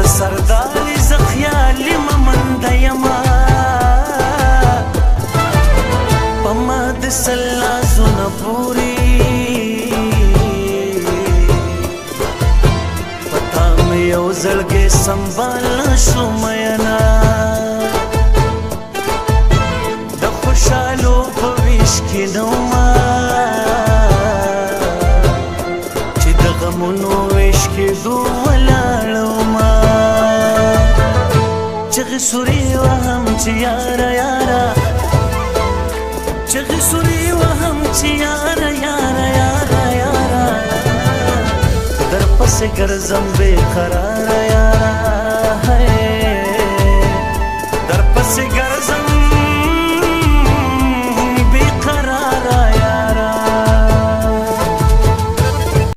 سرداري ز خیالي ممنده یما په ما د سلاسونه پوري پتا مې یو زړګی سنبال شو مینا د خوشحالو په ویش کې نوما چې د غمونو ویش کې دو ولاړوما چغې سوري وهم چې یاره یاره چغې سوري وهم چې یاره یاره یاره یاره در پسې ګرځم بې قراره یاره